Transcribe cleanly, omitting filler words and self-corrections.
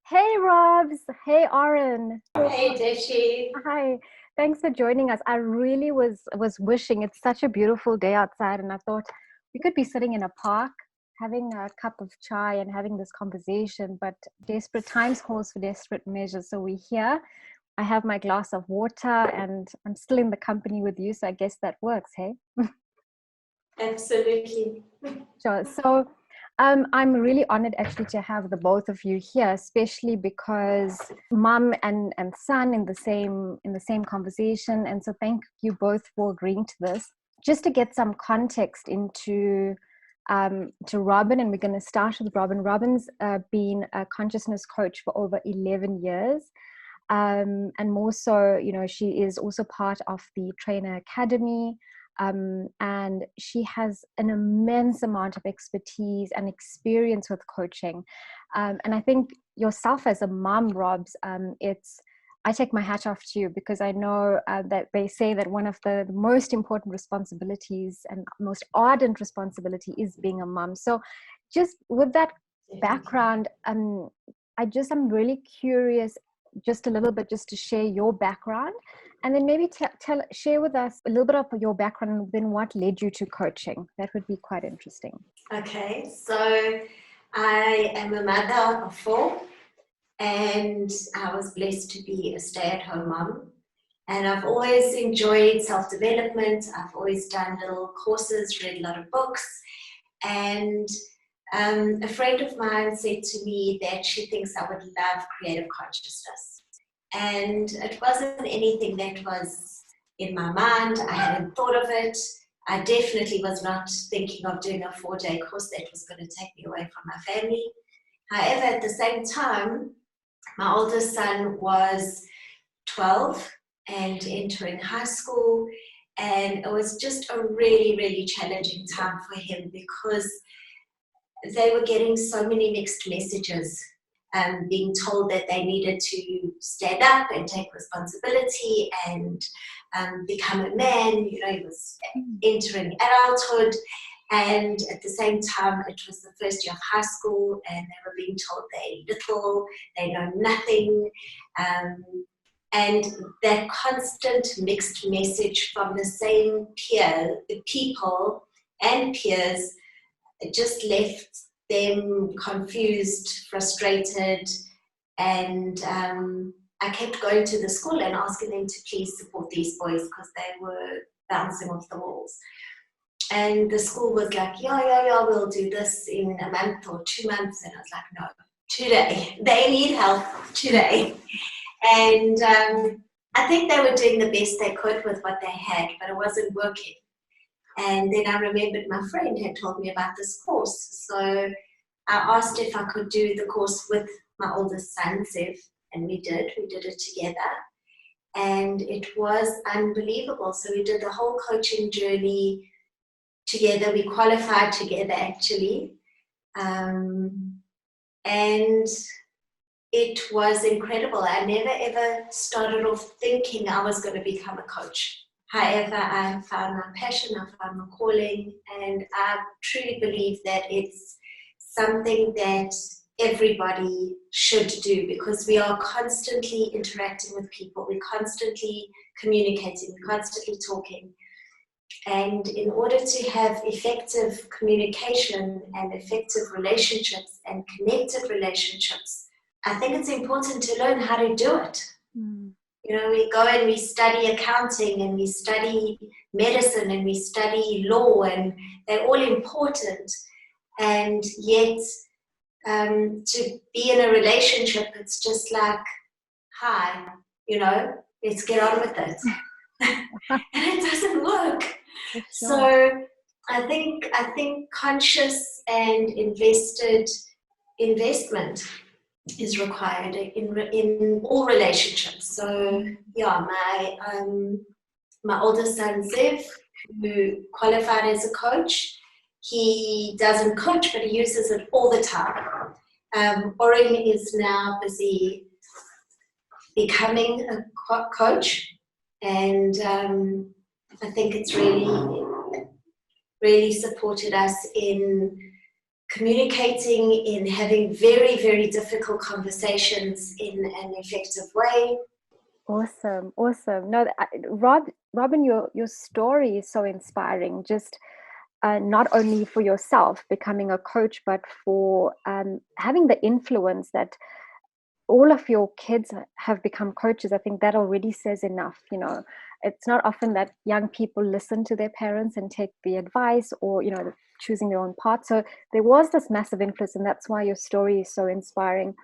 Hey Robs, hey Oren. Hey, Deshi. Hi. Thanks for joining us. I really was wishing it's such a beautiful day outside and I thought we could be sitting in a park having a cup of chai and having this conversation, but desperate times calls for desperate measures. So we're here. I have my glass of water and I'm still in the company with you, so I guess that works, hey? Absolutely. Sure. So I'm really honored actually to have the both of you here, especially because mom and son in the same conversation. And so thank you both for agreeing to this. Just to get some context into to Robyn, and we're going to start with Robyn. Robyn's been a consciousness coach for over 11 years. And more so, she is also part of the Trainer Academy. And she has an immense amount of expertise and experience with coaching. And I think yourself as a mom, Robs, I take my hat off to you because I know that they say that one of the most important responsibilities and most ardent responsibility is being a mom. So just with that background, I'm really curious just a little bit just to share your background and then maybe share with us a little bit of your background and then what led you to coaching. That would be quite interesting. Okay, so I am a mother of four and I was blessed to be a stay-at-home mom. And I've always enjoyed self-development. I've always done little courses, read a lot of books. And a friend of mine said to me that she thinks I would love creative consciousness. And it wasn't anything that was in my mind. I hadn't thought of it. I definitely was not thinking of doing a 4-day course that was going to take me away from my family. However, at the same time, my oldest son was 12 and entering high school. And it was just a really, really challenging time for him because they were getting so many mixed messages, being told that they needed to stand up and take responsibility and become a man. He was entering adulthood, and at the same time, it was the first year of high school, and they were being told they're little, they know nothing. And that constant mixed message from the same people and peers, it just left them confused, frustrated, and I kept going to the school and asking them to please support these boys because they were bouncing off the walls. And the school was like, yeah, we'll do this in a month or 2 months. And I was like, no, today. They need help today. And I think they were doing the best they could with what they had, but it wasn't working. And then I remembered my friend had told me about this course. So I asked if I could do the course with my oldest son, Zev, and we did. We did it together. And it was unbelievable. So we did the whole coaching journey together. We qualified together, actually. And it was incredible. I never, ever started off thinking I was going to become a coach. However, I found my passion, I found my calling, and I truly believe that it's something that everybody should do because we are constantly interacting with people, we're constantly communicating, we're constantly talking. And in order to have effective communication and effective relationships and connected relationships, I think it's important to learn how to do it. We go and we study accounting and we study medicine and we study law, and they're all important. And yet, to be in a relationship, it's just like, hi, let's get on with it. And it doesn't work. Sure. So I think conscious and investment is required in all relationships. So yeah, my oldest son Zev, who qualified as a coach, he doesn't coach, but he uses it all the time. Oren is now busy becoming a coach, and I think it's really supported us in communicating, in having very, very difficult conversations in an effective way. Awesome, awesome. No, Robyn, your story is so inspiring. Just not only for yourself becoming a coach, but for having the influence that all of your kids have become coaches. I think that already says enough. You know, it's not often that young people listen to their parents and take the advice, or, you know, choosing their own path. So there was this massive influence, and that's why your story is so inspiring.